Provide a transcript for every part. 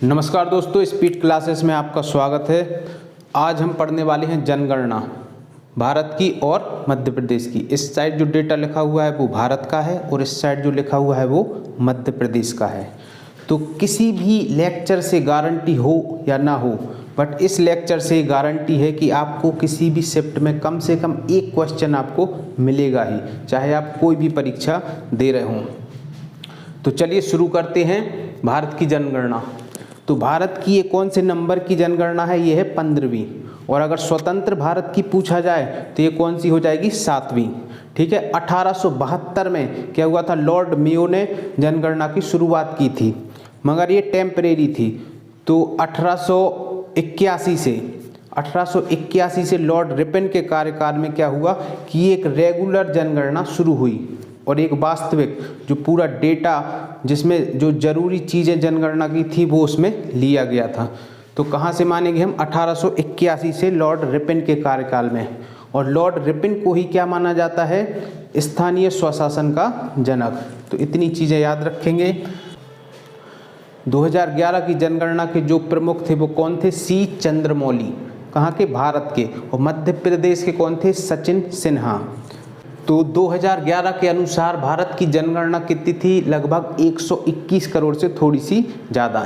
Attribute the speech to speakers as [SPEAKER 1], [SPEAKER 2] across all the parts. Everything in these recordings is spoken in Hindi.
[SPEAKER 1] नमस्कार दोस्तों, स्पीड क्लासेस में आपका स्वागत है। आज हम पढ़ने वाले हैं जनगणना भारत की और मध्य प्रदेश की। इस साइड जो डेटा लिखा हुआ है वो भारत का है और इस साइड जो लिखा हुआ है वो मध्य प्रदेश का है। तो किसी भी लेक्चर से गारंटी हो या ना हो, बट इस लेक्चर से गारंटी है कि आपको किसी भी शिफ्ट में कम से कम एक क्वेश्चन आपको मिलेगा ही, चाहे आप कोई भी परीक्षा दे रहे हों। तो चलिए शुरू करते हैं भारत की जनगणना। तो भारत की ये कौन से नंबर की जनगणना है? ये है 15वीं। और अगर स्वतंत्र भारत की पूछा जाए तो ये कौन सी हो जाएगी? 7वीं। ठीक है। 1872 में क्या हुआ था? लॉर्ड मेयो ने जनगणना की शुरुआत की थी, मगर ये टेम्परेरी थी। तो 1881 से लॉर्ड रिपन के कार्यकाल में क्या हुआ कि एक रेगुलर जनगणना शुरू हुई और एक वास्तविक जो पूरा डेटा जिसमें जो जरूरी चीज़ें जनगणना की थी वो उसमें लिया गया था। तो कहाँ से मानेंगे हम? 1881 से लॉर्ड रिपन के कार्यकाल में। और लॉर्ड रिपन को ही क्या माना जाता है? स्थानीय स्वशासन का जनक। तो इतनी चीज़ें याद रखेंगे। 2011 की जनगणना के जो प्रमुख थे वो कौन थे? सी चंद्रमौली। कहाँ के? भारत के। और मध्य प्रदेश के कौन थे? सचिन सिन्हा। तो 2011 के अनुसार भारत की जनगणना कितनी थी? लगभग 121 करोड़ से थोड़ी सी ज़्यादा,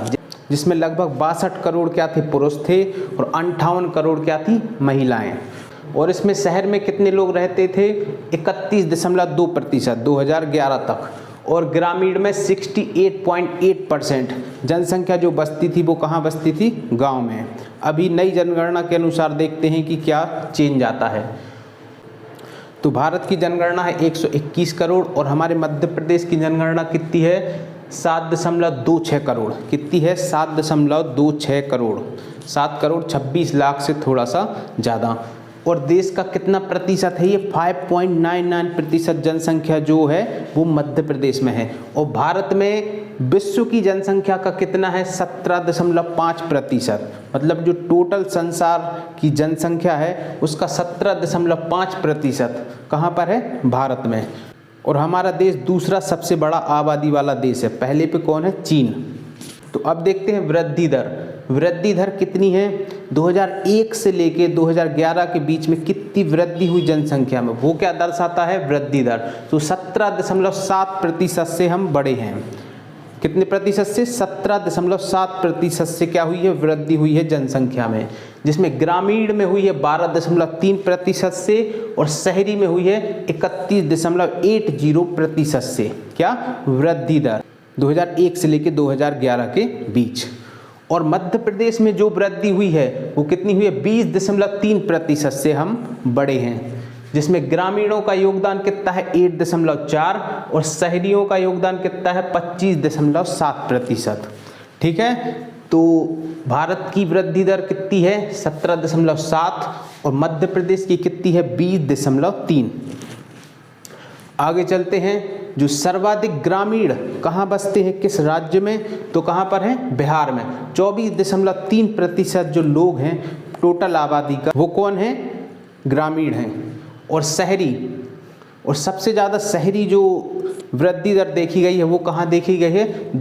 [SPEAKER 1] जिसमें लगभग 62 करोड़ क्या थे? पुरुष थे और 58 करोड़ क्या थी? महिलाएं। और इसमें शहर में कितने लोग रहते थे? 31.2% 2011 तक। और ग्रामीण में 68.8% जनसंख्या जो बसती थी वो कहाँ बसती थी? गाँव में। अभी नई जनगणना के अनुसार देखते हैं कि क्या चेंज आता है। तो भारत की जनगणना है 121 करोड़ और हमारे मध्य प्रदेश की जनगणना कितनी है? 7.26 करोड़। कितनी है? 7.26 करोड़। 7 करोड़ 26 लाख से थोड़ा सा ज़्यादा। और देश का कितना प्रतिशत है? ये 5.99% जनसंख्या जो है वो मध्य प्रदेश में है। और भारत में विश्व की जनसंख्या का कितना है? 17.5%। मतलब जो टोटल संसार की जनसंख्या है उसका 17.5% कहाँ पर है? भारत में। और हमारा देश दूसरा सबसे बड़ा आबादी वाला देश है। पहले पे कौन है? चीन। तो अब देखते हैं वृद्धि दर। वृद्धि दर कितनी है? 2001 से लेके 2011 के बीच में कितनी वृद्धि हुई जनसंख्या में, वो क्या दर्शाता है? वृद्धि दर। तो 17.7% से हम बढ़े हैं। कितने प्रतिशत से? 17.7% से क्या हुई है? वृद्धि हुई है जनसंख्या में, जिसमें ग्रामीण में हुई है 12.3% से और शहरी में हुई है 31.80% से। क्या? वृद्धि दर 2001 से लेकर 2011 के बीच। और मध्य प्रदेश में जो वृद्धि हुई है वो कितनी हुई है? 20.3% से हम बढ़े हैं, जिसमें ग्रामीणों का योगदान कितना है? 8.4 और शहरियों का योगदान कितना है? 25.7%। ठीक है। तो भारत की वृद्धि दर कितनी है? 17.7 और मध्य प्रदेश की कितनी है? 20.3। आगे चलते हैं। जो सर्वाधिक ग्रामीण कहाँ बसते हैं? किस राज्य में? तो कहाँ पर है? बिहार में। 24.3% जो लोग हैं टोटल आबादी का वो कौन है? ग्रामीण हैं। और शहरी, और सबसे ज़्यादा शहरी जो वृद्धि दर देखी गई है वो कहाँ देखी गई है?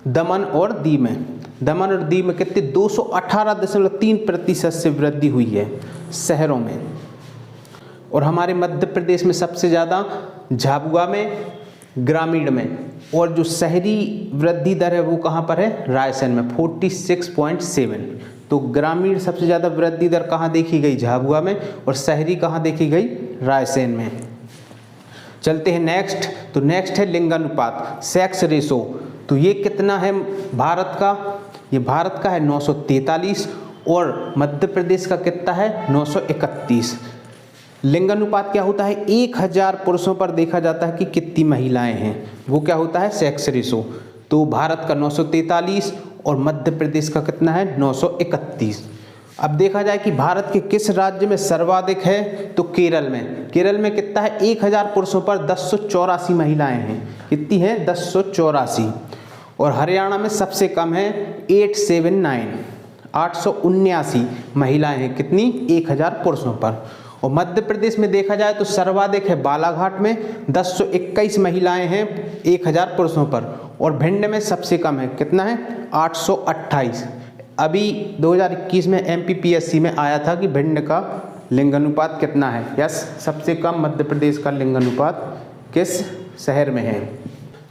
[SPEAKER 1] दमन और दीव में। दमन और दीव में कितने? 218.3% से वृद्धि हुई है शहरों में। और हमारे मध्य प्रदेश में सबसे ज़्यादा झाबुआ में, ग्रामीण में। और जो शहरी वृद्धि दर है वो कहाँ पर है? रायसेन में 46.7। तो ग्रामीण सबसे ज़्यादा वृद्धि दर कहाँ देखी गई? झाबुआ में। और शहरी कहाँ देखी गई? रायसेन में। चलते हैं नेक्स्ट। तो नेक्स्ट है लिंगानुपात, सेक्स रेशो। तो ये कितना है भारत का? ये भारत का है 943 और मध्य प्रदेश का कितना है? 931। लिंगानुपात क्या होता है? 1000 पुरुषों पर देखा जाता है कि कितनी महिलाएं हैं, वो क्या होता है? Sex ratio. तो भारत का 943 और मध्य प्रदेश का कितना है? 931। अब देखा जाए कि भारत के किस राज्य में सर्वाधिक है? तो केरल में। केरल में कितना है? 1000 पुरुषों पर 1084 महिलाएं हैं। कितनी है? 1084। और हरियाणा में सबसे कम है 879 महिलाएं हैं। कितनी? 1000 पुरुषों पर। और मध्य प्रदेश में देखा जाए तो सर्वाधिक है बालाघाट में 1021 महिलाएं हैं 1000 पुरुषों पर, और भिंड में सबसे कम है, कितना है 828। अभी 2021 में MPPSC में आया था कि भिंड का लिंगानुपात कितना है। यस, सबसे कम मध्य प्रदेश का लिंगानुपात किस शहर में है।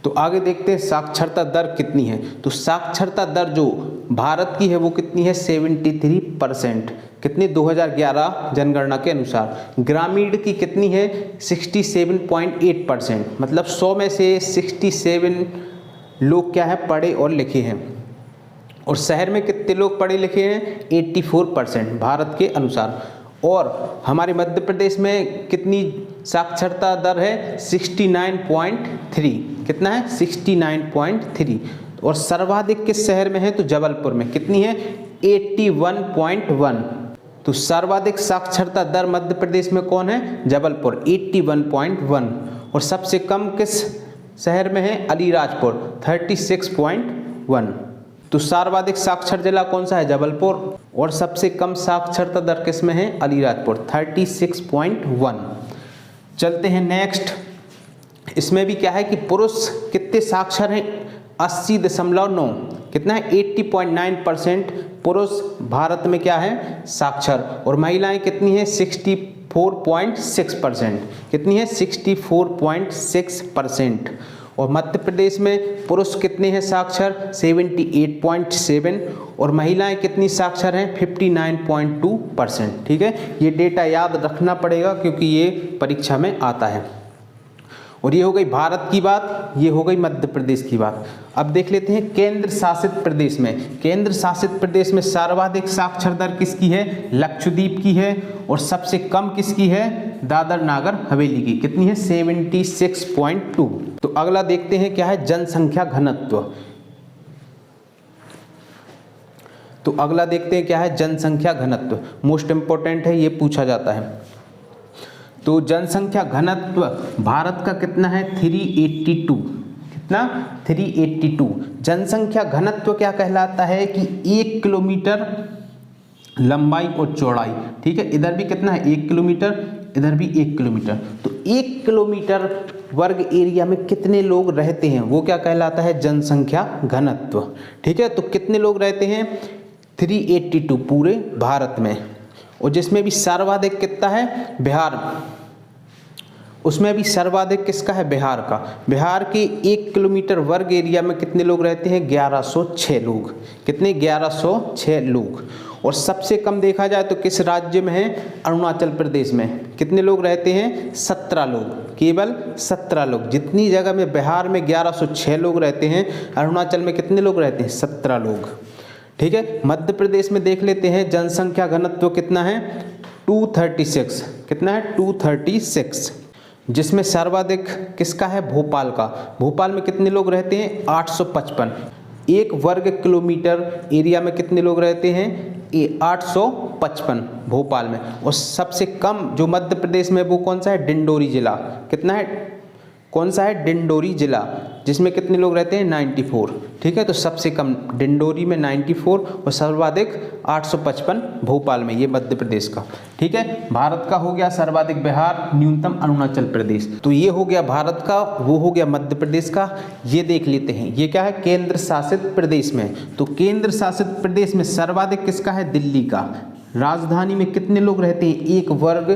[SPEAKER 1] तो आगे देखते हैं साक्षरता दर कितनी है। तो साक्षरता दर जो भारत की है वो कितनी है 73%, कितनी 2011 जनगणना के अनुसार। ग्रामीण की कितनी है 67.8%, मतलब 100 में से 67 लोग क्या है पढ़े और लिखे हैं। और शहर में कितने लोग पढ़े लिखे हैं 84% भारत के अनुसार। और हमारे मध्य प्रदेश में कितनी साक्षरता दर है 69.3, कितना है 69.3। और सर्वाधिक किस शहर में है तो जबलपुर में, कितनी है 81.1। तो सर्वाधिक साक्षरता दर मध्य प्रदेश में कौन है जबलपुर 81.1। और सबसे कम किस शहर में है अलीराजपुर 36.1। तो सर्वाधिक साक्षर जिला कौन सा है जबलपुर, और सबसे कम साक्षरता दर किस में है अलीराजपुर 36.1। चलते हैं नेक्स्ट। इसमें भी क्या है कि पुरुष कितने साक्षर हैं 80.9, कितना है 80.9% पुरुष भारत में क्या है साक्षर। और महिलाएं कितनी है 64.6%, कितनी है 64.6%। और मध्य प्रदेश में पुरुष कितने हैं साक्षर 78.7, और महिलाएं कितनी साक्षर हैं 59.2%। ठीक है, ये डेटा याद रखना पड़ेगा क्योंकि ये परीक्षा में आता है। और ये हो गई भारत की बात, ये हो गई मध्य प्रदेश की बात। अब देख लेते हैं केंद्र शासित प्रदेश में। केंद्र शासित प्रदेश में सर्वाधिक साक्षर दर किसकी है लक्षद्वीप की है, और सबसे कम किसकी है दादर नागर हवेली की, कितनी है 76.2। तो अगला देखते हैं क्या है जनसंख्या घनत्व। तो अगला देखते हैं क्या है जनसंख्या घनत्व, मोस्ट इंपॉर्टेंट है, ये पूछा जाता है। तो जनसंख्या घनत्व भारत का कितना है 382, कितना 382। जनसंख्या घनत्व क्या कहलाता है कि 1 किलोमीटर लंबाई और चौड़ाई। ठीक है, इधर भी कितना है 1 किलोमीटर, इधर भी 1 किलोमीटर। तो 1 किलोमीटर वर्ग एरिया में कितने लोग रहते हैं वो क्या कहलाता है जनसंख्या घनत्व। ठीक है, तो कितने लोग रहते हैं 382 पूरे भारत में। और जिसमें भी सर्वाधिक कितना है बिहार, उसमें भी सर्वाधिक किसका है बिहार का। बिहार के 1 किलोमीटर वर्ग एरिया में कितने लोग रहते हैं 1106 लोग, कितने 1106 लोग। और सबसे कम देखा जाए तो किस राज्य में है अरुणाचल प्रदेश में, कितने लोग रहते हैं 17 लोग, केवल 17 लोग। जितनी जगह में बिहार में 1106 लोग रहते हैं, अरुणाचल में कितने लोग रहते हैं 17 लोग। ठीक है, मध्य प्रदेश में देख लेते हैं जनसंख्या घनत्व कितना है 236, कितना है 236। जिसमें सर्वाधिक किसका है भोपाल का। भोपाल में कितने लोग रहते हैं 855। 1 वर्ग किलोमीटर एरिया में कितने लोग रहते हैं 855 भोपाल में। और सबसे कम जो मध्य प्रदेश में वो कौन सा है डिंडोरी जिला, कितना है कौन सा है डिंडोरी जिला, जिसमें कितने लोग रहते हैं 94। ठीक है, तो सबसे कम डिंडोरी में 94 और सर्वाधिक 855 भोपाल में, ये मध्य प्रदेश का। ठीक है, भारत का हो गया सर्वाधिक बिहार, न्यूनतम अरुणाचल प्रदेश। तो ये हो गया भारत का, वो हो गया मध्य प्रदेश का। ये देख लेते हैं ये क्या है केंद्र शासित प्रदेश में। तो केंद्र शासित प्रदेश में सर्वाधिक किसका है दिल्ली का। राजधानी में कितने लोग रहते हैं 1 वर्ग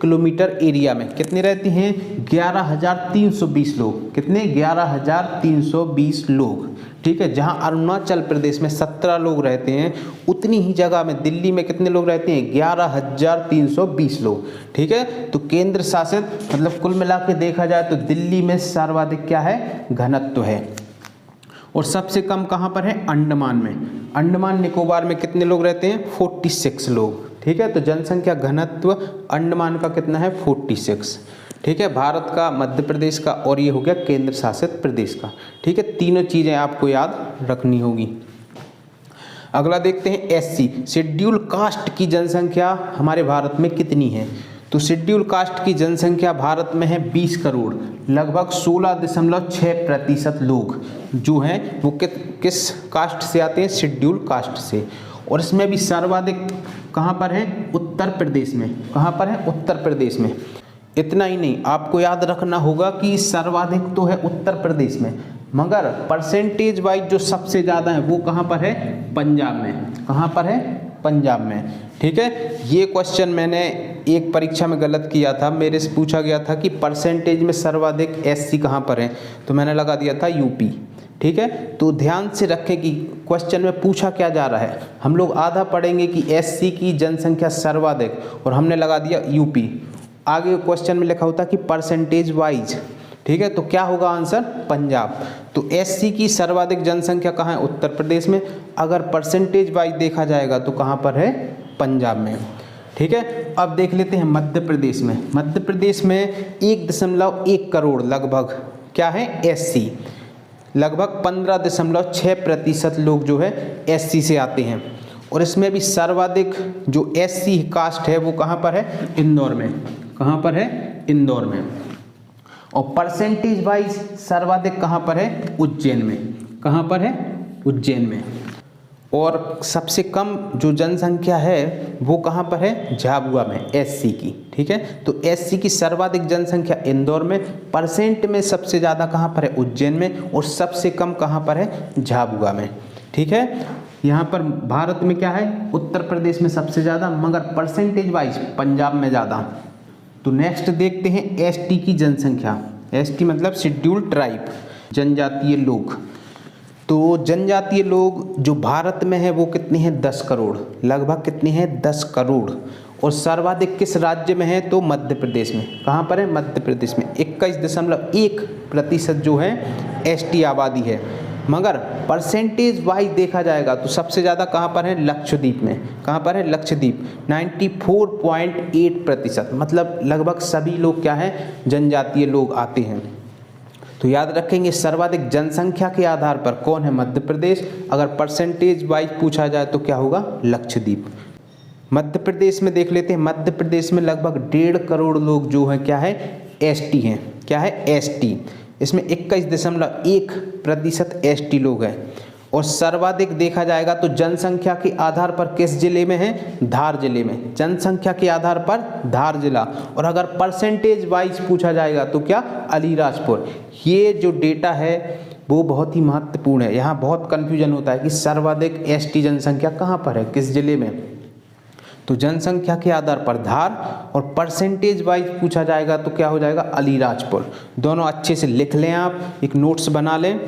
[SPEAKER 1] किलोमीटर एरिया में, कितने रहते हैं 11,320 लोग, कितने 11,320 लोग। ठीक है, जहां अरुणाचल प्रदेश में 17 लोग रहते हैं, उतनी ही जगह में दिल्ली में कितने लोग रहते हैं 11,320 लोग। ठीक है, तो केंद्र शासित मतलब कुल मिला के देखा जाए तो दिल्ली में सर्वाधिक क्या है घनत्व है। और सबसे कम कहाँ पर है अंडमान में। अंडमान निकोबार में कितने लोग रहते हैं 46 लोग। ठीक है, तो जनसंख्या घनत्व अंडमान का कितना है 46। ठीक है, भारत का, मध्य प्रदेश का और ये हो गया केंद्र शासित प्रदेश का। ठीक है, तीनों चीज़ें आपको याद रखनी होगी। अगला देखते हैं एससी शेड्यूल कास्ट की जनसंख्या हमारे भारत में कितनी है। तो शेड्यूल कास्ट की जनसंख्या भारत में है 20 करोड़, लगभग 16.6% लोग जो हैं वो किस कास्ट से आते हैं शेड्यूल कास्ट से। और इसमें भी सर्वाधिक कहाँ पर है? उत्तर प्रदेश में। कहाँ पर है? उत्तर प्रदेश में। इतना ही नहीं, आपको याद रखना होगा कि सर्वाधिक तो है उत्तर प्रदेश में, मगर परसेंटेज वाइज जो सबसे ज़्यादा है वो कहाँ पर है? पंजाब में। कहाँ पर है? पंजाब में। ठीक है, ये क्वेश्चन मैंने एक परीक्षा में गलत किया था। मेरे से पूछा गया था कि परसेंटेज में सर्वाधिक एससी कहाँ पर है, तो मैंने लगा दिया था यूपी। ठीक है, तो ध्यान से रखें कि क्वेश्चन में पूछा क्या जा रहा है। हम लोग आधा पढ़ेंगे कि एससी की जनसंख्या सर्वाधिक, और हमने लगा दिया यूपी। आगे क्वेश्चन में लिखा होता कि परसेंटेज वाइज। ठीक है, तो क्या होगा आंसर? पंजाब। तो एससी की सर्वाधिक जनसंख्या कहाँ है? उत्तर प्रदेश में। अगर परसेंटेज वाइज देखा जाएगा तो कहाँ पर है? पंजाब में। ठीक है, अब देख लेते हैं मध्य प्रदेश में। मध्य प्रदेश में 1.1 करोड़ लगभग क्या है? एससी। लगभग 15.6% लोग जो है एससी से आते हैं, और इसमें भी सर्वाधिक जो एससी कास्ट है वो कहाँ पर है? इंदौर में। कहाँ पर है? इंदौर में। और परसेंटेज वाइज सर्वाधिक कहाँ पर है? उज्जैन में। कहाँ पर है? उज्जैन में। और सबसे कम जो जनसंख्या है वो कहाँ पर है? झाबुआ में, एससी की। ठीक है, तो एससी की सर्वाधिक जनसंख्या इंदौर में, परसेंट में सबसे ज़्यादा कहाँ पर है? उज्जैन में, और सबसे कम कहाँ पर है? झाबुआ में। ठीक है, यहाँ पर भारत में क्या है? उत्तर प्रदेश में सबसे ज़्यादा, मगर परसेंटेज वाइज पंजाब में ज़्यादा। तो नेक्स्ट देखते हैं एसटी की जनसंख्या। एसटी मतलब शेड्यूल्ड ट्राइब, जनजातीय लोग। तो जनजातीय लोग जो भारत में है वो कितने हैं? 10 करोड़। लगभग कितने हैं? 10 करोड़। और सर्वाधिक किस राज्य में है? तो मध्य प्रदेश में। कहाँ पर है? मध्य प्रदेश में। 21.1% जो है एसटी आबादी है, मगर परसेंटेज वाइज देखा जाएगा तो सबसे ज़्यादा कहाँ पर है? लक्षद्वीप में। कहाँ पर है? लक्षद्वीप। 94.8%, मतलब लगभग सभी लोग क्या हैं? जनजातीय लोग आते हैं। तो याद रखेंगे सर्वाधिक जनसंख्या के आधार पर कौन है? मध्य प्रदेश। अगर परसेंटेज वाइज पूछा जाए तो क्या होगा? लक्षद्वीप। मध्य प्रदेश में देख लेते हैं। मध्य प्रदेश में लगभग 1.5 करोड़ लोग जो है क्या है? एसटी हैं। क्या है? एसटी। इसमें 21.1% एसटी लोग हैं। और सर्वाधिक देखा जाएगा तो जनसंख्या के आधार पर किस जिले में है? धार जिले में। जनसंख्या के आधार पर धार जिला। और अगर परसेंटेज वाइज पूछा जाएगा तो क्या? अलीराजपुर। ये जो डेटा है वो बहुत ही महत्वपूर्ण है। यहाँ बहुत कन्फ्यूजन होता है कि सर्वाधिक एसटी जनसंख्या कहाँ पर है, किस जिले में। तो जनसंख्या के आधार पर धार, और परसेंटेज वाइज पूछा जाएगा तो क्या हो जाएगा? अलीराजपुर। दोनों अच्छे से लिख लें, आप एक नोट्स बना लें।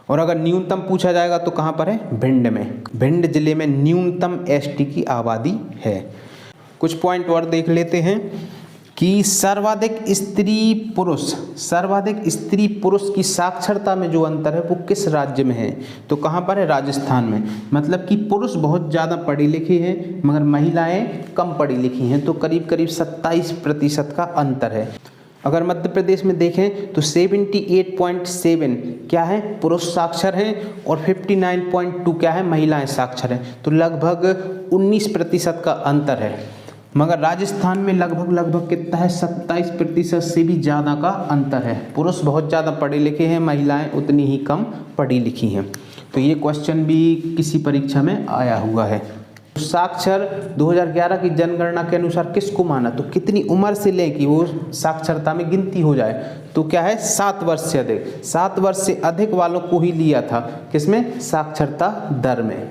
[SPEAKER 1] और अगर न्यूनतम पूछा जाएगा तो कहाँ पर है? भिंड में। भिंड जिले में न्यूनतम एसटी की आबादी है। कुछ पॉइंट और देख लेते हैं कि सर्वाधिक स्त्री पुरुष की साक्षरता में जो अंतर है वो किस राज्य में है? तो कहाँ पर है? राजस्थान में। मतलब कि पुरुष बहुत ज़्यादा पढ़े लिखे हैं मगर महिलाएं कम पढ़ी लिखी हैं, तो करीब करीब 27% का अंतर है। अगर मध्य प्रदेश में देखें तो 78.7 क्या है? पुरुष साक्षर हैं, और 59.2 क्या है? महिलाएं साक्षर हैं। तो लगभग 19% का अंतर है। मगर राजस्थान में लगभग कितना है? 27% से भी ज़्यादा का अंतर है। पुरुष बहुत ज़्यादा पढ़े लिखे हैं, महिलाएं उतनी ही कम पढ़ी लिखी हैं। तो ये क्वेश्चन भी किसी परीक्षा में आया हुआ है। साक्षर 2011 की जनगणना के अनुसार किसको माना? तो कितनी उम्र से लें कि वो साक्षरता में गिनती हो जाए? तो क्या है? 7 वर्ष से अधिक। 7 वर्ष से अधिक वालों को ही लिया था, किसमें? साक्षरता दर में।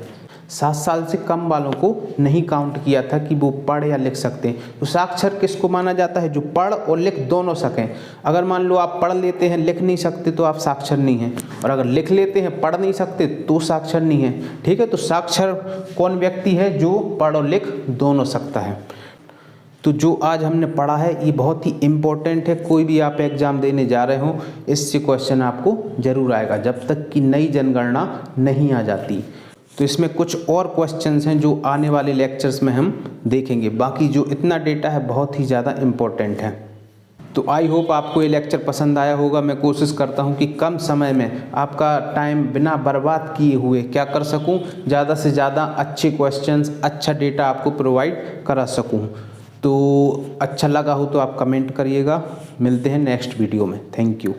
[SPEAKER 1] 7 साल से कम वालों को नहीं काउंट किया था कि वो पढ़ या लिख सकते हैं। तो साक्षर किसको माना जाता है? जो पढ़ और लिख दोनों सकें। अगर मान लो आप पढ़ लेते हैं, लिख नहीं सकते, तो आप साक्षर नहीं हैं, और अगर लिख लेते हैं, पढ़ नहीं सकते, तो साक्षर नहीं है। ठीक है, तो साक्षर कौन व्यक्ति है? जो पढ़ और लिख दोनों सकता है। तो जो आज हमने पढ़ा है ये बहुत ही इम्पोर्टेंट है। कोई भी आप एग्ज़ाम देने जा रहे हो, इससे क्वेश्चन आपको ज़रूर आएगा जब तक कि नई जनगणना नहीं आ जाती। तो इसमें कुछ और क्वेश्चंस हैं जो आने वाले लेक्चर्स में हम देखेंगे। बाकी जो इतना डेटा है बहुत ही ज़्यादा इम्पोर्टेंट है। तो आई होप आपको ये लेक्चर पसंद आया होगा। मैं कोशिश करता हूँ कि कम समय में आपका टाइम बिना बर्बाद किए हुए क्या कर सकूँ, ज़्यादा से ज़्यादा अच्छे क्वेश्चंस, अच्छा डेटा आपको प्रोवाइड करा सकूँ। तो अच्छा लगा हो तो आप कमेंट करिएगा। मिलते हैं नेक्स्ट वीडियो में। Thank you.